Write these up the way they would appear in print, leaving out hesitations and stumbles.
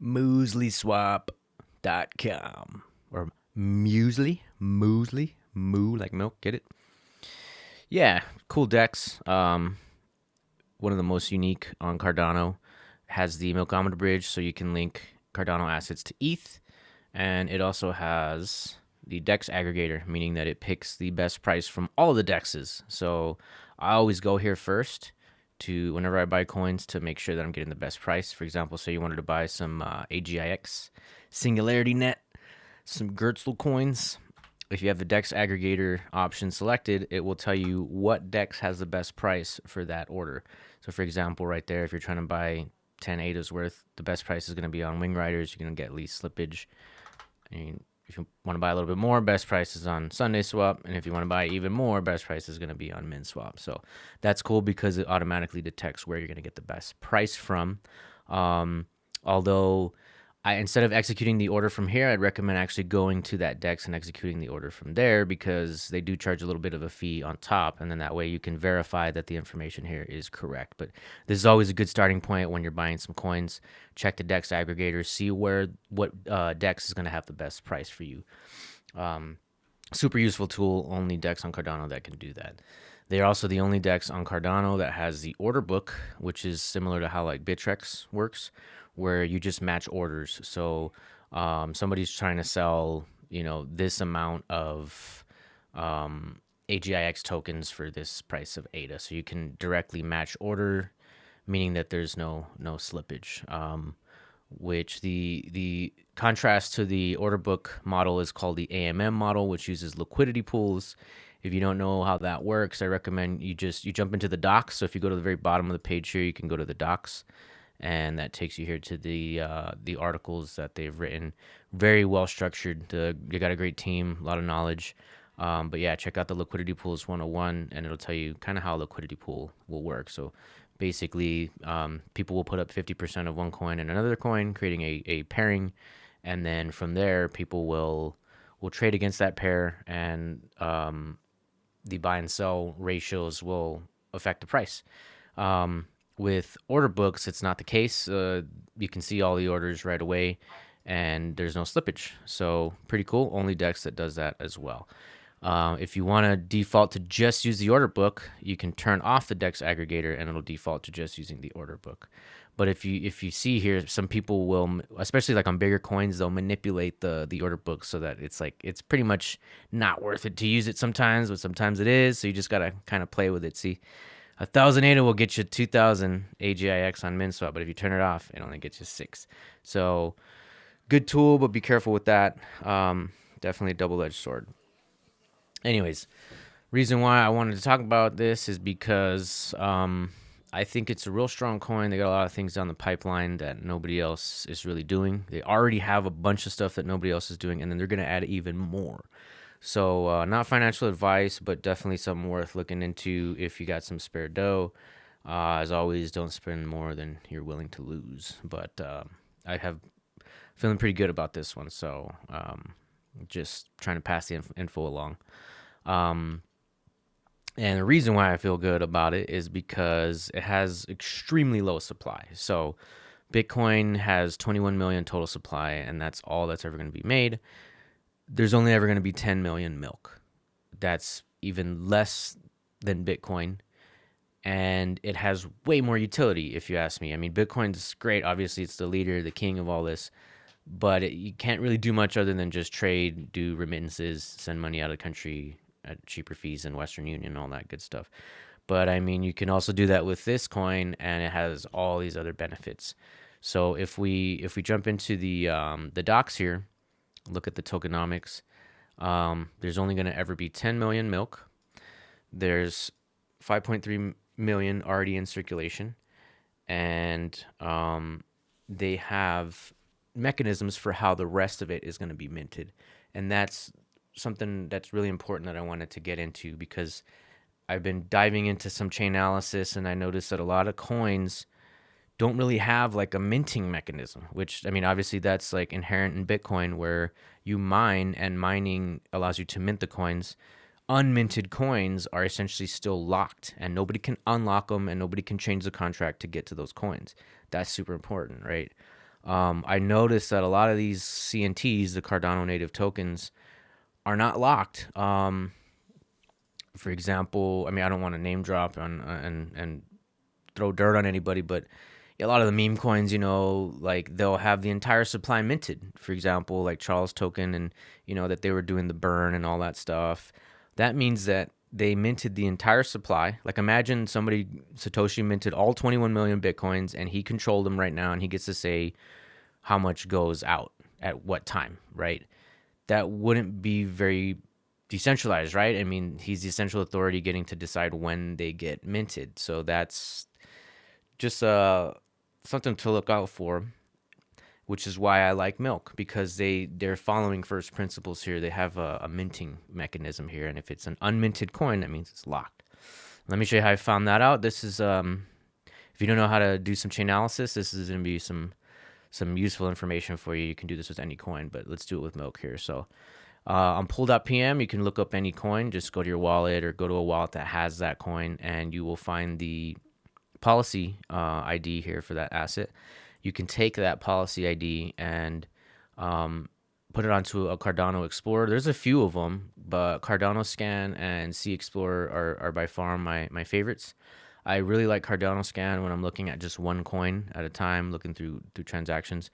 Muesliswap.com or moo like milk, get it? Yeah, cool decks. One of the most unique on Cardano has the Milkometer bridge, so you can link Cardano assets to ETH, and it also has the DEX aggregator, meaning that it picks the best price from all the DEXs. So I always go here first to whenever I buy coins to make sure that I'm getting the best price. For example, say you wanted to buy some AGIX, Singularity Net, some Gertzl coins. If you have the DEX aggregator option selected, it will tell you what DEX has the best price for that order. So, for example, right there, if you're trying to buy 10 ADAs worth, the best price is going to be on Wing Riders. You're going to get least slippage. And if you want to buy a little bit more, best price is on Sunday Swap. And if you want to buy even more, best price is going to be on Min Swap. So that's cool because it automatically detects where you're going to get the best price from. Although instead of executing the order from here, I'd recommend actually going to that DEX and executing the order from there because they do charge a little bit of a fee on top. And then that way you can verify that the information here is correct. But this is always a good starting point when you're buying some coins. Check the DEX aggregator, see what DEX is going to have the best price for you. Super useful tool, only DEX on Cardano that can do that. They're also the only DEX on Cardano that has the order book, which is similar to how like Bittrex works, where you just match orders. So somebody's trying to sell, this amount of AGIX tokens for this price of ADA. So you can directly match order, meaning that there's no slippage. Which the contrast to the order book model is called the AMM model, which uses liquidity pools. If you don't know how that works, I recommend you jump into the docs. So if you go to the very bottom of the page here, you can go to the docs, and that takes you here to the articles that they've written. Very well structured. They got a great team, a lot of knowledge. But yeah, check out the liquidity pools 101, and it'll tell you kind of how a liquidity pool will work. So basically, people will put up 50% of one coin and another coin, creating a pairing, and then from there, people will trade against that pair, and the buy and sell ratios will affect the price. With order books, it's not the case. You can see all the orders right away, and there's no slippage. So pretty cool. Only DEX that does that as well. If you want to default to just use the order book, you can turn off the DEX aggregator, and it'll default to just using the order book. But if you see here, some people will, especially like on bigger coins, they'll manipulate the order book so that it's pretty much not worth it to use it sometimes, but sometimes it is. So you just gotta kind of play with it. See, 1,000 ADA will get you 2,000 AGIX on MinSwap, but if you turn it off, it only gets you 6. So good tool, but be careful with that. Definitely a double-edged sword. Anyways, reason why I wanted to talk about this is because I think it's a real strong coin. They got a lot of things down the pipeline that nobody else is really doing. They already have a bunch of stuff that nobody else is doing, and then they're going to add even more. So not financial advice, but definitely something worth looking into if you got some spare dough. As always, don't spend more than you're willing to lose. But I have feeling pretty good about this one, so just trying to pass the info along. And the reason why I feel good about it is because it has extremely low supply. So Bitcoin has 21 million total supply, and that's all that's ever going to be made. There's only ever going to be 10 million milk. That's even less than Bitcoin. And it has way more utility, if you ask me. I mean, Bitcoin's great. Obviously, it's the leader, the king of all this. But you can't really do much other than just trade, do remittances, send money out of the country at cheaper fees than Western Union, all that good stuff. But I mean, you can also do that with this coin, and it has all these other benefits. So if we jump into the docs here, look at the tokenomics. There's only going to ever be 10 million milk. There's 5.3 million already in circulation, and they have mechanisms for how the rest of it is going to be minted, and that's something that's really important that I wanted to get into because I've been diving into some Chainalysis, and I noticed that a lot of coins don't really have like a minting mechanism, which, I mean, obviously that's like inherent in Bitcoin where you mine and mining allows you to mint the coins. Unminted coins are essentially still locked and nobody can unlock them and nobody can change the contract to get to those coins. That's super important, right? I noticed that a lot of these CNTs, the Cardano native tokens, are not locked. For example, I mean, I don't want to name drop and throw dirt on anybody, but a lot of the meme coins, like they'll have the entire supply minted. For example, like Charles token, and that they were doing the burn and all that stuff. That means that they minted the entire supply. Like imagine Satoshi minted all 21 million Bitcoins and he controlled them right now and he gets to say how much goes out at what time, right? That wouldn't be very decentralized, right? I mean, he's the central authority getting to decide when they get minted. So that's just something to look out for, which is why I like Milk, because they're following first principles here. They have a minting mechanism here, and if it's an unminted coin, that means it's locked. Let me show you how I found that out. This is if you don't know how to do some Chainalysis, this is going to be some useful information for you. You can do this with any coin, but let's do it with Milk here. So on pool.pm, you can look up any coin. Just go to your wallet or go to a wallet that has that coin, and you will find the policy ID here for that asset. You can take that policy ID and put it onto a Cardano Explorer. There's a few of them, but Cardano Scan and C Explorer are by far my favorites. I really like Cardano Scan when I'm looking at just one coin at a time, looking through transactions.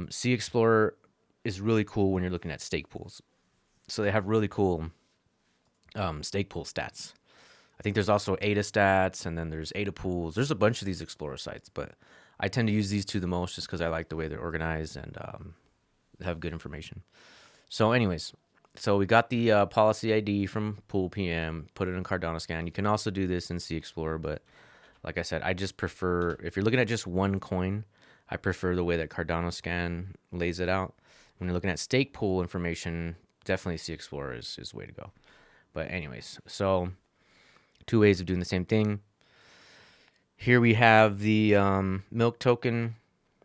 C Explorer is really cool when you're looking at stake pools. So they have really cool stake pool stats. I think there's also ADA stats, and then there's ADA pools. There's a bunch of these Explorer sites, but I tend to use these two the most just because I like the way they're organized and have good information. So anyways, so we got the policy ID from Pool PM, put it in Cardano Scan. You can also do this in C Explorer, but like I said, I just prefer, if you're looking at just one coin, I prefer the way that Cardano Scan lays it out. When you're looking at stake pool information, definitely C Explorer is the way to go. But anyways, so two ways of doing the same thing. Here we have the Milk token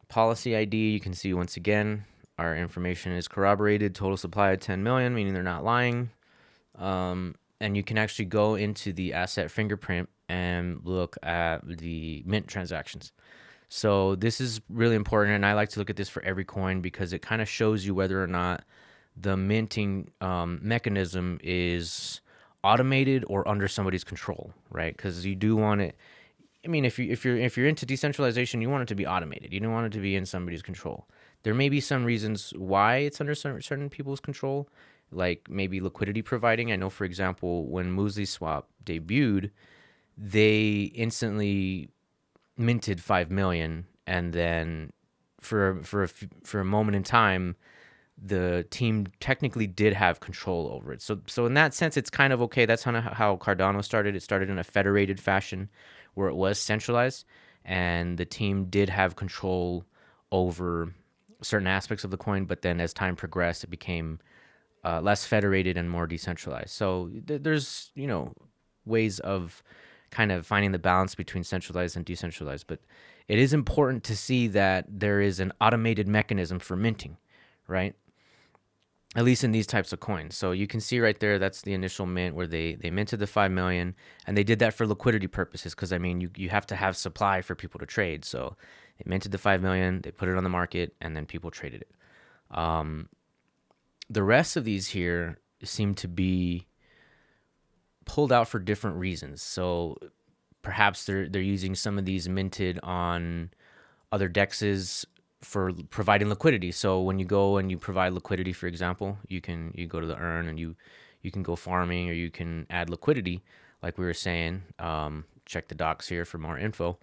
policy ID. You can see once again, our information is corroborated. Total supply of 10 million, meaning they're not lying. And you can actually go into the asset fingerprint and look at the mint transactions. So this is really important, and I like to look at this for every coin because it kind of shows you whether or not the minting mechanism is automated or under somebody's control, right? Because you do want it. I mean, if you're into decentralization, you want it to be automated. You don't want it to be in somebody's control. There may be some reasons why it's under certain people's control, like maybe liquidity providing. I know, for example, when Muesliswap debuted, they instantly minted 5 million, and then for a moment in time, the team technically did have control over it. So in that sense, it's kind of okay. That's kind of how Cardano started. It started in a federated fashion where it was centralized, and the team did have control over certain aspects of the coin. But then as time progressed, it became less federated and more decentralized. So there's ways of kind of finding the balance between centralized and decentralized. But it is important to see that there is an automated mechanism for minting, right? At least in these types of coins. So you can see right there, that's the initial mint where they minted the 5 million, and they did that for liquidity purposes because, I mean, you have to have supply for people to trade. So they minted the 5 million, they put it on the market, and then people traded it. The rest of these here seem to be pulled out for different reasons. So perhaps they're using some of these minted on other dexes for providing liquidity. So when you go and you provide liquidity, for example, you go to the earn and you can go farming, or you can add liquidity, like we were saying. Check the docs here for more info.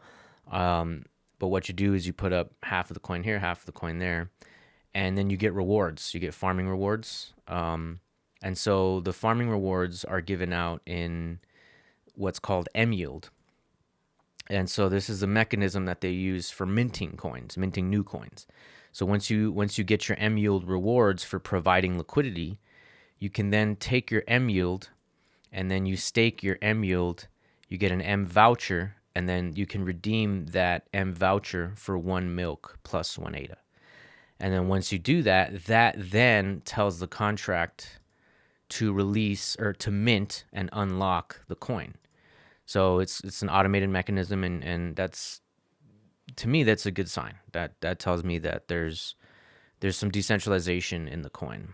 But what you do is you put up half of the coin here, half of the coin there, and then you get rewards. You get farming rewards. And so the farming rewards are given out in what's called M yield. And so this is a mechanism that they use for minting coins, minting new coins. So once you get your M yield rewards for providing liquidity, you can then take your M yield and then you stake your M yield. You get an M voucher, and then you can redeem that M voucher for 1 milk plus 1 ADA. And then once you do that, that then tells the contract to release or to mint and unlock the coin. So it's an automated mechanism, and that's to me, that's a good sign. That tells me that there's some decentralization in the coin.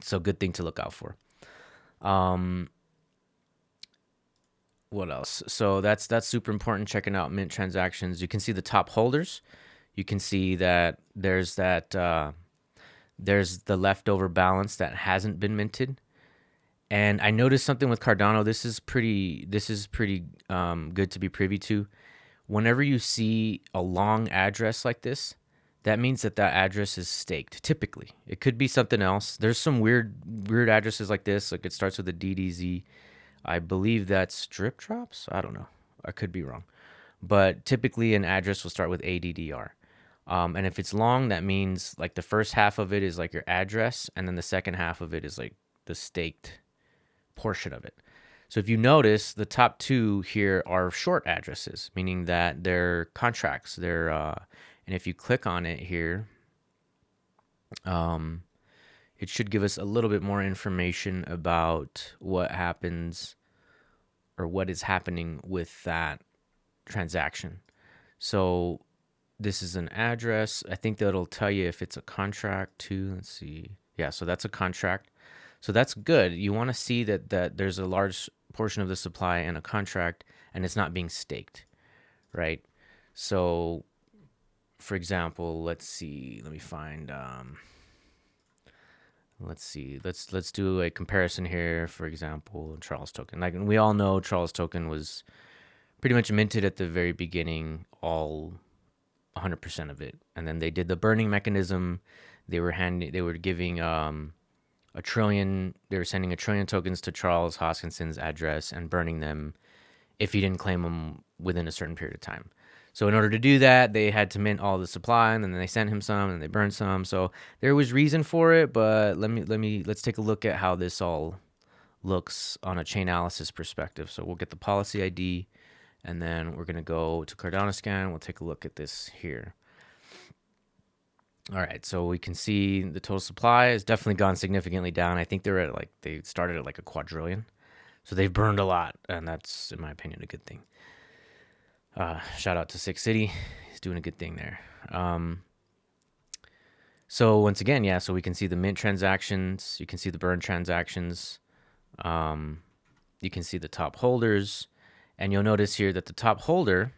So good thing to look out for. What else? So that's super important. Checking out mint transactions. You can see the top holders. You can see that there's there's the leftover balance that hasn't been minted. And I noticed something with Cardano. This is pretty good to be privy to. Whenever you see a long address like this, that means that address is staked. Typically, it could be something else. There's some weird addresses like this. Like it starts with a DDZ. I believe that's drip drops. I don't know. I could be wrong. But typically, an address will start with ADDR. And if it's long, that means like the first half of it is like your address, and then the second half of it is like the staked portion of it. So if you notice, the top two here are short addresses, meaning that they're contracts. And if you click on it here, it should give us a little bit more information about what happens or what is happening with that transaction. So this is an address. I think that'll tell you if it's a contract too. Let's see. Yeah, so that's a contract. So that's good. You want to see that there's a large portion of the supply in a contract and it's not being staked, right? So for example, let's see. Let me find let's see. Let's do a comparison here. For example, Charles token. Like we all know, Charles token was pretty much minted at the very beginning, all 100% of it, and then they did the burning mechanism. They were giving a trillion. They were sending 1 trillion tokens to Charles Hoskinson's address and burning them if he didn't claim them within a certain period of time. So in order to do that, they had to mint all the supply, and then they sent him some, and they burned some. So there was reason for it, but let's take a look at how this all looks on a Chainalysis perspective. So we'll get the policy ID, and then we're gonna go to Cardano scan. We'll take a look at this here. All right, so we can see the total supply has definitely gone significantly down. I think they started at like a quadrillion. So they've burned a lot, and that's, in my opinion, a good thing. Shout out to Six City. He's doing a good thing there. So once again, yeah, so we can see the mint transactions. You can see the burn transactions. You can see the top holders. And you'll notice here that the top holder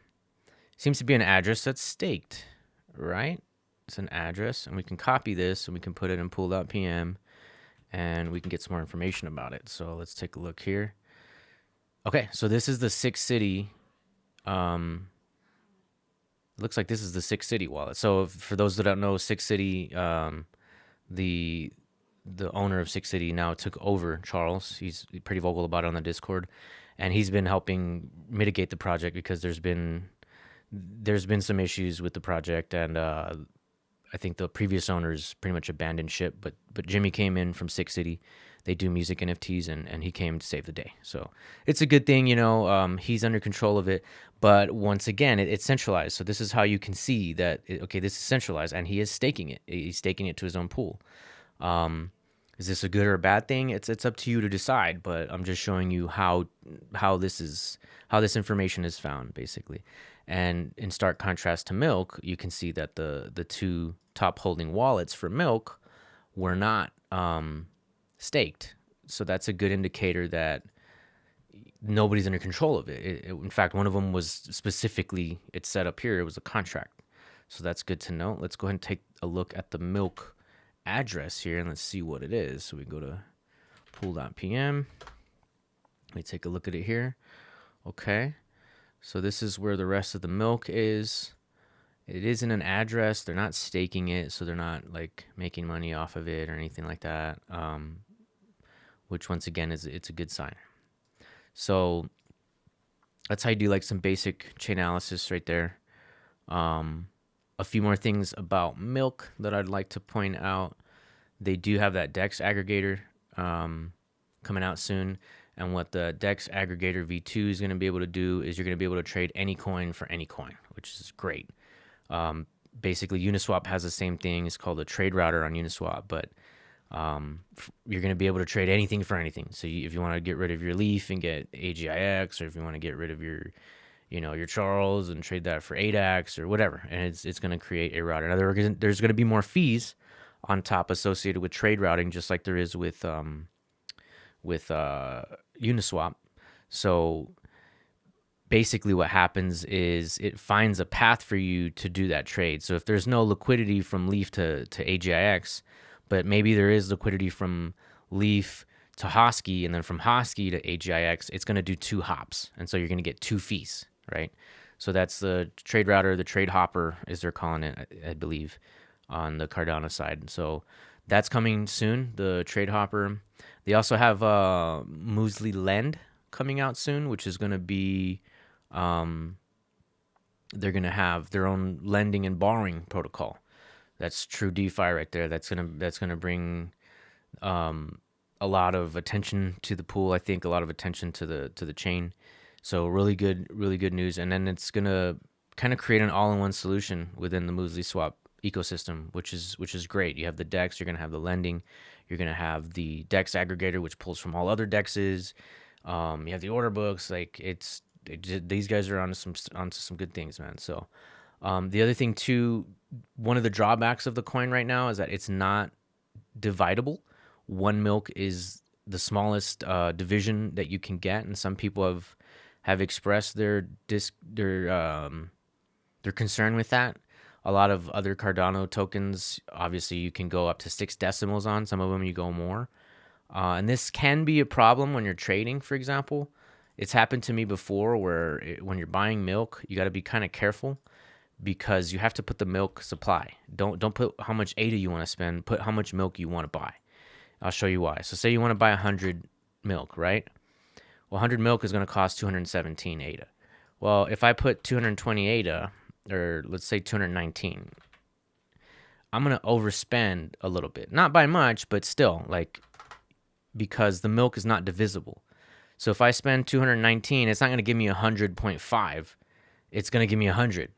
seems to be an address that's staked, right? It's an address, and we can copy this, and we can put it in pool.pm, and we can get some more information about it. So let's take a look here. Okay, so this is the Six City. Looks like this is the Six City wallet. So for those that don't know, Six City, the owner of Six City now took over Charles. He's pretty vocal about it on the Discord, and he's been helping mitigate the project because there's been some issues with the project, and I think the previous owners pretty much abandoned ship. But Jimmy came in from Six City. They do music NFTs, and he came to save the day. So it's a good thing, he's under control of it. But once again, it's centralized. So this is how you can see that, okay, this is centralized, and he is staking it. He's staking it to his own pool. Is this a good or a bad thing? It's up to you to decide, but I'm just showing you how this information is found, basically. And in stark contrast to Milk, you can see that the two top holding wallets for Milk were not staked. So that's a good indicator that nobody's under control of it. In fact, one of them was specifically, it's set up here, it was a contract. So that's good to know. Let's go ahead and take a look at the Milk address here, and let's see what it is. So we go to pool.pm. Let me take a look at it here. Okay. So this is where the rest of the Milk is. It isn't an address. They're not staking it, so they're not like making money off of it or anything like that. Which once again it's a good sign. So that's how you do like some basic Chainalysis right there. A few more things about Milk that I'd like to point out. They do have that DEX aggregator coming out soon. And what the DEX aggregator V2 is going to be able to do is you're going to be able to trade any coin for any coin, which is great. Basically, Uniswap has the same thing. It's called a trade router on Uniswap, but you're going to be able to trade anything for anything. So if you want to get rid of your Leaf and get AGIX, or if you want to get rid of your your Charles and trade that for ADAX or whatever, and it's going to create a router. Now there's going to be more fees on top associated with trade routing, just like there is with Uniswap. So basically what happens is it finds a path for you to do that trade. So if there's no liquidity from Leaf to AGIX, but maybe there is liquidity from Leaf to Hosky and then from Hosky to AGIX, it's going to do 2 hops. And so you're going to get 2 fees, right? So that's the trade router, the trade hopper, as they're calling it, I believe, on the Cardano side. So that's coming soon, the trade hopper. They also have Muesli coming out soon, which is going to be they're going to have their own lending and borrowing protocol. That's true DeFi right there. That's gonna bring a lot of attention to the pool. I think a lot of attention to the chain. So really good news. And then it's gonna kind of create an all-in-one solution within the Muesliswap ecosystem, which is great. You have the DEX, you're gonna have the lending, you're gonna have the DEX aggregator, which pulls from all other DEXs. You have the order books. Like these guys are onto some good things, man. So the other thing too, one of the drawbacks of the coin right now is that it's not dividable. One milk is the smallest division that you can get, and some people have expressed their concern with that. A lot of other Cardano tokens, obviously, you can go up to 6 decimals on. Some of them you go more, and this can be a problem when you're trading. For example, it's happened to me before where when you're buying milk, you got to be kind of careful because you have to put the milk supply. Don't put how much ADA you want to spend. Put how much milk you want to buy. I'll show you why. So say you want to buy 100 milk, right? Well, 100 milk is going to cost 217 ADA. Well, if I put 220 ADA, or let's say 219, I'm going to overspend a little bit. Not by much, but still, like, because the milk is not divisible. So if I spend 219, it's not going to give me 100.5. It's going to give me 100,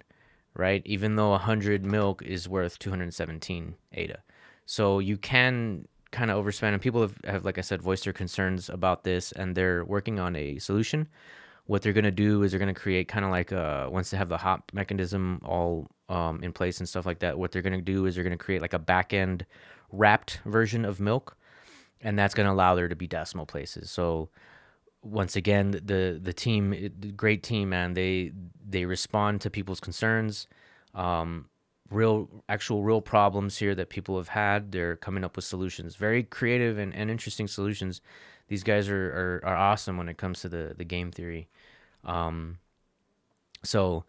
right? Even though 100 milk is worth 217 ADA. So you can kind of overspend, and people have, like I said, voiced their concerns about this, and they're working on a solution. What they're going to do is they're going to create kind of like once they have the hop mechanism all in place and stuff like that, what they're going to do is they're going to create like a back-end wrapped version of milk, and that's going to allow there to be decimal places. So once again, the team, the great team, man, they respond to people's concerns. Real problems here that people have had. They're coming up with solutions, very creative and interesting solutions. These guys are awesome when it comes to the game theory. So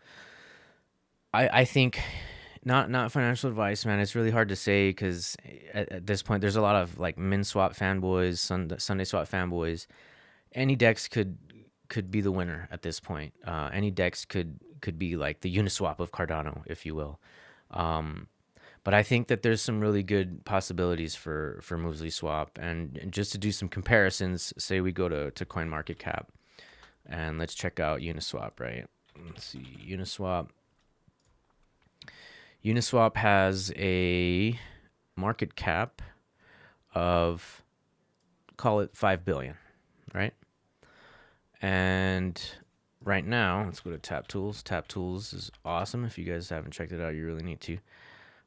I think not financial advice, man. It's really hard to say because at this point there's a lot of like MinSwap fanboys, Sunday Swap fanboys. Any DEX could be the winner at this point. Any DEX could be like the Uniswap of Cardano, if you will. But I think that there's some really good possibilities for Muesliswap. And just to do some comparisons, say we go to CoinMarketCap and let's check out Uniswap, right? Let's see, Uniswap. Uniswap has a market cap of, call it 5 billion, right? And right now, let's go to Tap Tools. Tap Tools is awesome. If you guys haven't checked it out, you really need to.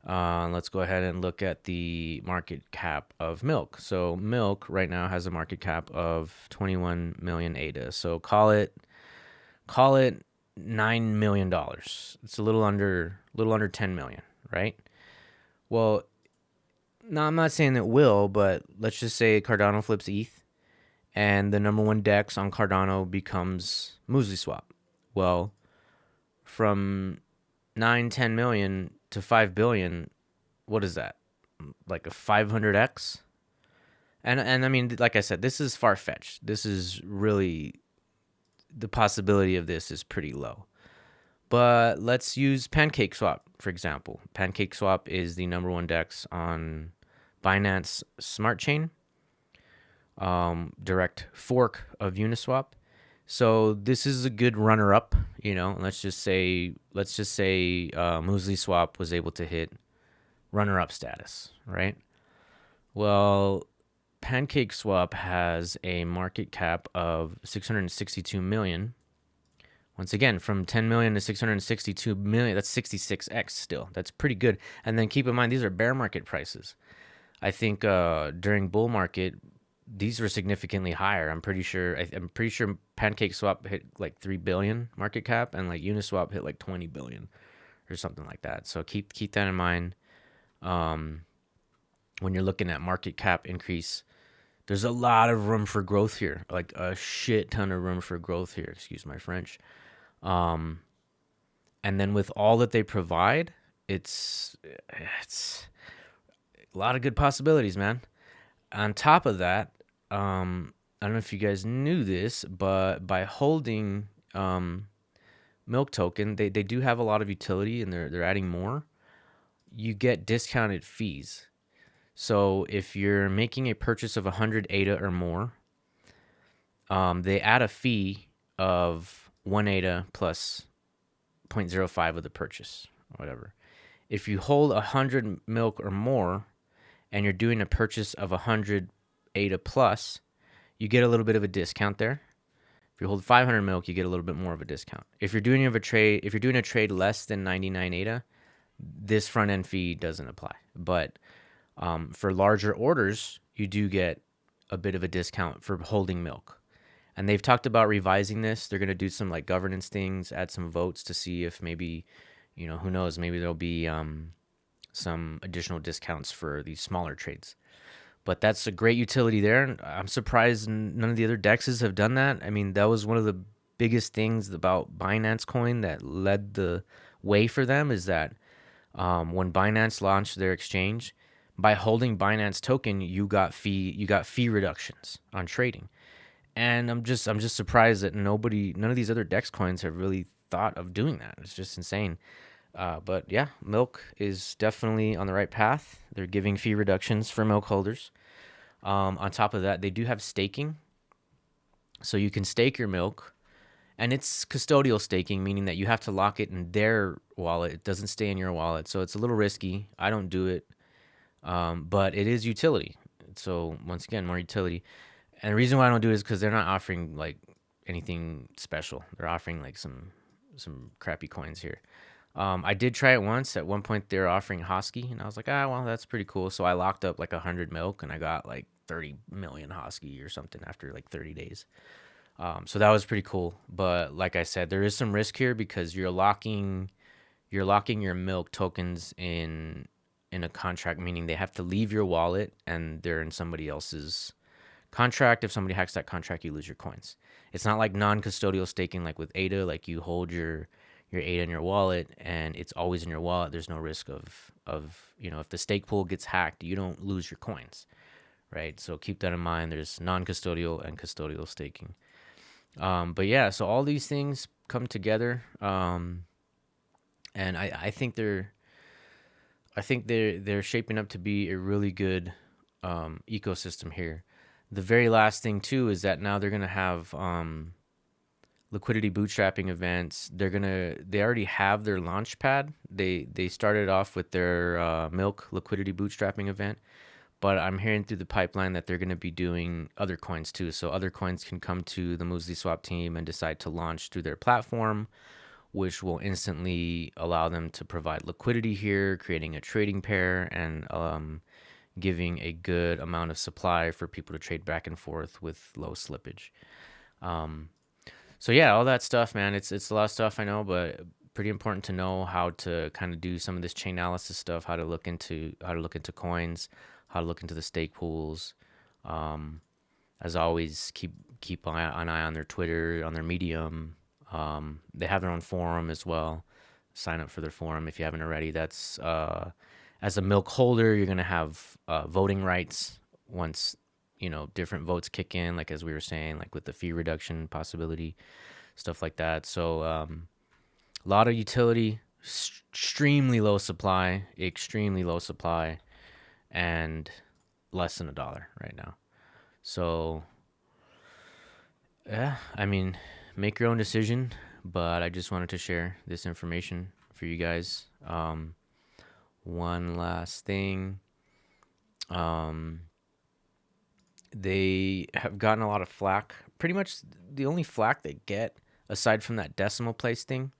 Let's go ahead and look at the market cap of Milk. So Milk right now has a market cap of 21 million ADA. So call it $9 million. It's a little under 10 million, right? Well, no, I'm not saying it will, but let's just say Cardano flips ETH and the number one DEX on Cardano becomes Muesliswap. Well, from 9-10 million to 5 billion, what is that? Like a 500x? And I mean, like I said, this is far-fetched. This is really, the possibility of this is pretty low. But let's use PancakeSwap, for example. PancakeSwap is the number one DEX on Binance Smart Chain, direct fork of Uniswap. So this is a good runner-up, you know. Let's just say Muesliswap was able to hit runner-up status, right? Well, PancakeSwap has a market cap of 662 million. Once again, from 10 million to 662 million, that's 66x still. That's pretty good. And then keep in mind, these are bear market prices. I think during bull market, these were significantly higher. I'm pretty sure PancakeSwap hit like 3 billion market cap, and like Uniswap hit like 20 billion or something like that. So keep that in mind when you're looking at market cap increase. There's a lot of room for growth here, like a shit ton of room for growth here. Excuse my French. Um, and then with all that they provide, it's a lot of good possibilities, man. On top of that, I don't know if you guys knew this, but by holding Milk Token, they do have a lot of utility, and they're adding more. You get discounted fees. So if you're making a purchase of 100 ADA or more, they add a fee of 1 ADA plus 0.05 of the purchase, or whatever. If you hold 100 milk or more, and you're doing a purchase of 100 ADA plus, you get a little bit of a discount there. If you hold 500 milk, you get a little bit more of a discount. If you're doing a trade less than 99 ADA, this front end fee doesn't apply. But for larger orders, you do get a bit of a discount for holding milk. And they've talked about revising this. They're going to do some like governance things, add some votes to see if maybe, who knows, maybe there'll be some additional discounts for these smaller trades. But that's a great utility there. I'm surprised none of the other dexes have done that. I mean, that was one of the biggest things about Binance Coin that led the way for them, is that when Binance launched their exchange, by holding Binance token, you got fee reductions on trading. And I'm just surprised that none of these other dex coins have really thought of doing that. It's just insane. But yeah, Milk is definitely on the right path. They're giving fee reductions for milk holders. On top of that, they do have staking. So you can stake your milk, and it's custodial staking, meaning that you have to lock it in their wallet. It doesn't stay in your wallet. So it's a little risky. I don't do it, but it is utility. So once again, more utility. And the reason why I don't do it is because they're not offering like anything special. They're offering like some crappy coins here. I did try it once. At one point, they were offering Hosky, and I was like, well, that's pretty cool. So I locked up like 100 milk, and I got like 30 million Hosky or something after like 30 days. So that was pretty cool. But like I said, there is some risk here because you're locking your milk tokens in a contract, meaning they have to leave your wallet and they're in somebody else's contract. If somebody hacks that contract, you lose your coins. It's not like non-custodial staking like with ADA, like you hold your ADA in your wallet and it's always in your wallet. There's no risk of if the stake pool gets hacked, you don't lose your coins, right? So keep that in mind. There's non-custodial and custodial staking. But yeah, so all these things come together, and I think they're shaping up to be a really good ecosystem here. The very last thing too is that now they're gonna have liquidity bootstrapping events. They already have their launch pad. They started off with their milk liquidity bootstrapping event, but I'm hearing through the pipeline that they're going to be doing other coins too. So other coins can come to the Muesliswap team and decide to launch through their platform, which will instantly allow them to provide liquidity here, creating a trading pair, and giving a good amount of supply for people to trade back and forth with low slippage. So yeah, all that stuff, man. It's a lot of stuff, I know, but pretty important to know how to kind of do some of this Chainalysis stuff, how to look into coins, how to look into the stake pools. As always, keep an eye on their Twitter, on their Medium. They have their own forum as well. Sign up for their forum if you haven't already. That's as a milk holder, you're gonna have voting rights once different votes kick in, like as we were saying, like with the fee reduction possibility, stuff like that. So a lot of utility, extremely low supply, and less than $1 right now. So yeah, I mean, make your own decision, but I just wanted to share this information for you guys. One last thing. They have gotten a lot of flack. Pretty much the only flack they get aside from that decimal place thing,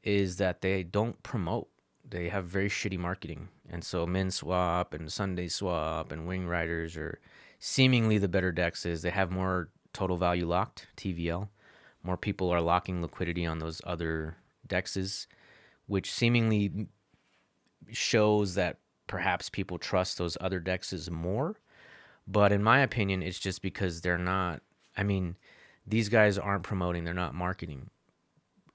is that they don't promote. They have very shitty marketing. And so Min Swap and Sunday Swap and Wing Riders are seemingly the better dexes. They have more total value locked, TVL. More people are locking liquidity on those other dexes, which seemingly shows that perhaps people trust those other dexes more. But in my opinion, it's just because they're not, I mean, these guys aren't promoting, they're not marketing,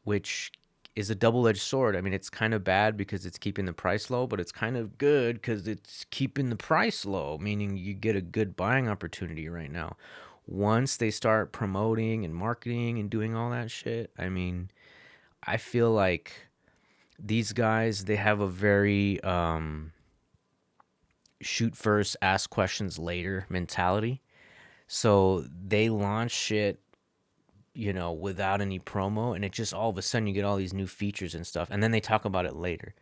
which is a double-edged sword. I mean, it's kind of bad because it's keeping the price low, but it's kind of good because it's keeping the price low, meaning you get a good buying opportunity right now. Once they start promoting and marketing and doing all that shit, I mean, I feel like these guys, they have a very shoot first, ask questions later mentality. So they launch shit, without any promo, and it just all of a sudden you get all these new features and stuff, and then they talk about it later,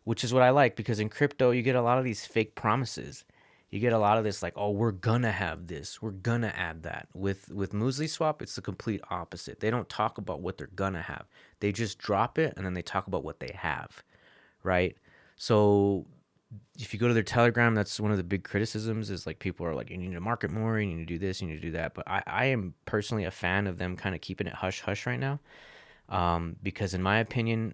which is what I like, because in crypto you get a lot of these fake promises. You get a lot of this like, oh, we're gonna have this, we're gonna add that. With Muesliswap, it's the complete opposite. They don't talk about what they're gonna have. They just drop it and then they talk about what they have, right? So if you go to their Telegram, that's one of the big criticisms is like people are like, you need to market more, you need to do this, you need to do that. But I am personally a fan of them kind of keeping it hush hush right now, because in my opinion,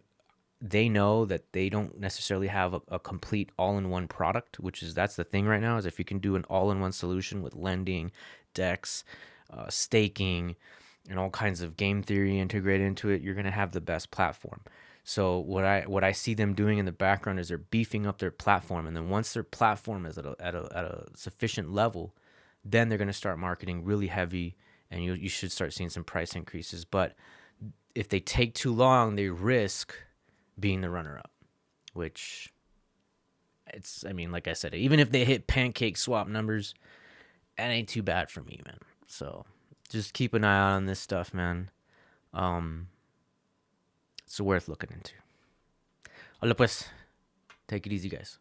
they know that they don't necessarily have a complete all-in-one product, that's the thing right now, is if you can do an all-in-one solution with lending, DEX, staking, and all kinds of game theory integrated into it, you're going to have the best platform. So what I see them doing in the background is they're beefing up their platform, and then once their platform is at a sufficient level, then they're going to start marketing really heavy, and you should start seeing some price increases. But if they take too long, they risk being the runner up, which I mean, like I said, even if they hit pancake swap numbers, that ain't too bad for me, man. So just keep an eye out on this stuff, man. It's worth looking into. Hola pues, take it easy, guys.